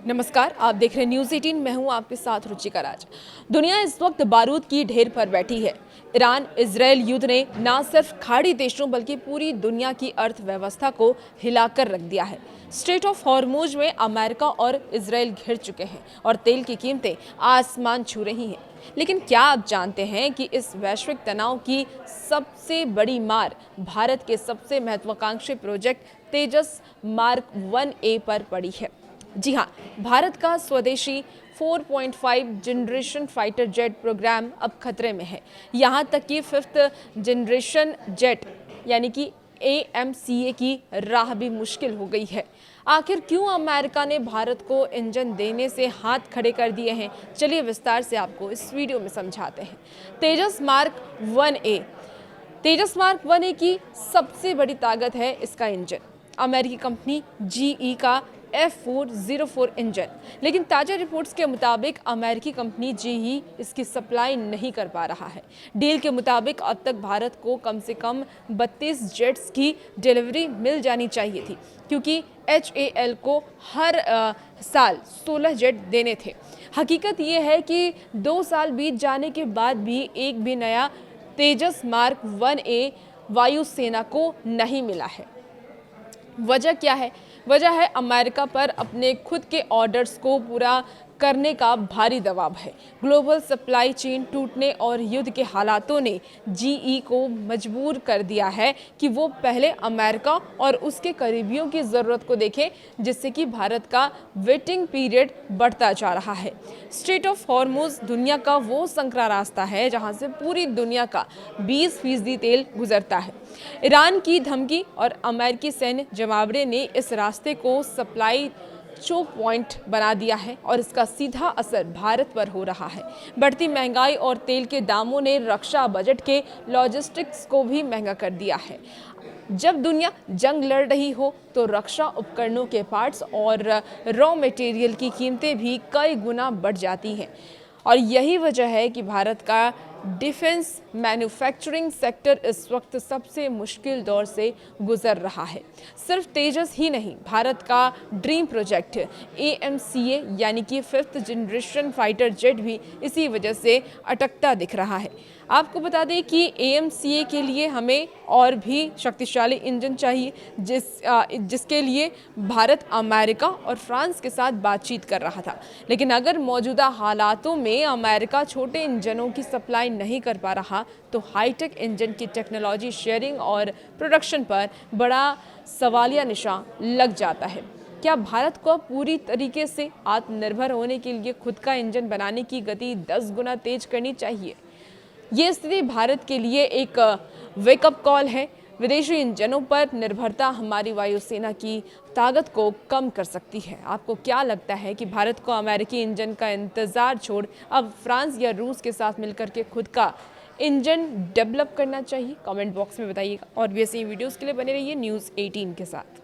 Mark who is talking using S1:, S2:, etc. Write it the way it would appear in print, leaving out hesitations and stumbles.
S1: नमस्कार, आप देख रहे हैं न्यूज़ 18। मैं हूं आपके साथ रुचिका राज। दुनिया इस वक्त बारूद की ढेर पर बैठी है। ईरान इजरायल युद्ध ने न सिर्फ खाड़ी देशों बल्कि पूरी दुनिया की अर्थव्यवस्था को हिलाकर रख दिया है। स्ट्रेट ऑफ हॉर्मुज में अमेरिका और इजरायल घिर चुके हैं और तेल की कीमतें आसमान छू रही हैं। लेकिन क्या आप जानते हैं कि इस वैश्विक तनाव की सबसे बड़ी मार भारत के सबसे महत्वाकांक्षी प्रोजेक्ट तेजस मार्क 1A पर पड़ी है। जी हाँ, भारत का स्वदेशी 4.5 जनरेशन फाइटर जेट प्रोग्राम अब खतरे में है। यहाँ तक कि 5th जनरेशन जेट यानी कि AMCA की राह भी मुश्किल हो गई है। आखिर क्यों अमेरिका ने भारत को इंजन देने से हाथ खड़े कर दिए हैं? चलिए विस्तार से आपको इस वीडियो में समझाते हैं। तेजस मार्क 1A। तेजस मार्क 1A की सबसे बड़ी ताकत है इसका इंजन। अमेरिकी कंपनी GE का F404 इंजन, लेकिन ताज़ा रिपोर्ट्स के मुताबिक अमेरिकी कंपनी GE इसकी सप्लाई नहीं कर पा रहा है। डील के मुताबिक अब तक भारत को कम से कम 32 जेट्स की डिलीवरी मिल जानी चाहिए थी, क्योंकि HAL को हर साल 16 जेट देने थे। हकीकत ये है कि 2 साल बीत जाने के बाद भी एक भी नया तेजस मार्क 1A वायुसेना को नहीं मिला है। वजह क्या है? वजह है अमेरिका पर अपने खुद के ऑर्डर्स को पूरा करने का भारी दबाव है। ग्लोबल सप्लाई चेन टूटने और युद्ध के हालातों ने GE को मजबूर कर दिया है कि वो पहले अमेरिका और उसके करीबियों की ज़रूरत को देखें, जिससे कि भारत का वेटिंग पीरियड बढ़ता जा रहा है। स्ट्रेट ऑफ हॉर्मुज दुनिया का वो संकरा रास्ता है जहां से पूरी दुनिया का 20% तेल गुजरता है। ईरान की धमकी और अमेरिकी सैन्य जमावड़े ने इस रास्ते को सप्लाई चोक पॉइंट बना दिया है और इसका सीधा असर भारत पर हो रहा है। बढ़ती महंगाई और तेल के दामों ने रक्षा बजट के लॉजिस्टिक्स को भी महंगा कर दिया है। जब दुनिया जंग लड़ रही हो तो रक्षा उपकरणों के पार्ट्स और रॉ मटेरियल की कीमतें भी कई गुना बढ़ जाती हैं और यही वजह है कि भारत का डिफेंस मैन्युफैक्चरिंग सेक्टर इस वक्त सबसे मुश्किल दौर से गुजर रहा है। सिर्फ तेजस ही नहीं, भारत का ड्रीम प्रोजेक्ट AMCA यानी कि 5th जनरेशन फाइटर जेट भी इसी वजह से अटकता दिख रहा है। आपको बता दें कि AMCA के लिए हमें और भी शक्तिशाली इंजन चाहिए, जिसके लिए भारत अमेरिका और फ्रांस के साथ बातचीत कर रहा था। लेकिन अगर मौजूदा हालातों में अमेरिका छोटे इंजनों की सप्लाई नहीं कर पा रहा तो हाईटेक इंजन की टेक्नोलॉजी शेयरिंग और प्रोडक्शन पर बड़ा सवालिया निशान लग जाता है। क्या भारत को पूरी तरीके से आत्मनिर्भर होने के लिए खुद का इंजन बनाने की गति 10 गुना तेज करनी चाहिए? ये स्थिति भारत के लिए एक वेकअप कॉल है। विदेशी इंजनों पर निर्भरता हमारी वायुसेना की ताकत को कम कर सकती है। आपको क्या लगता है कि भारत को अमेरिकी इंजन का इंतजार छोड़ अब फ्रांस या रूस के साथ मिलकर के खुद का इंजन डेवलप करना चाहिए? कमेंट बॉक्स में बताइएगा और भी ऐसी वीडियोस के लिए बने रहिए न्यूज़ 18 के साथ।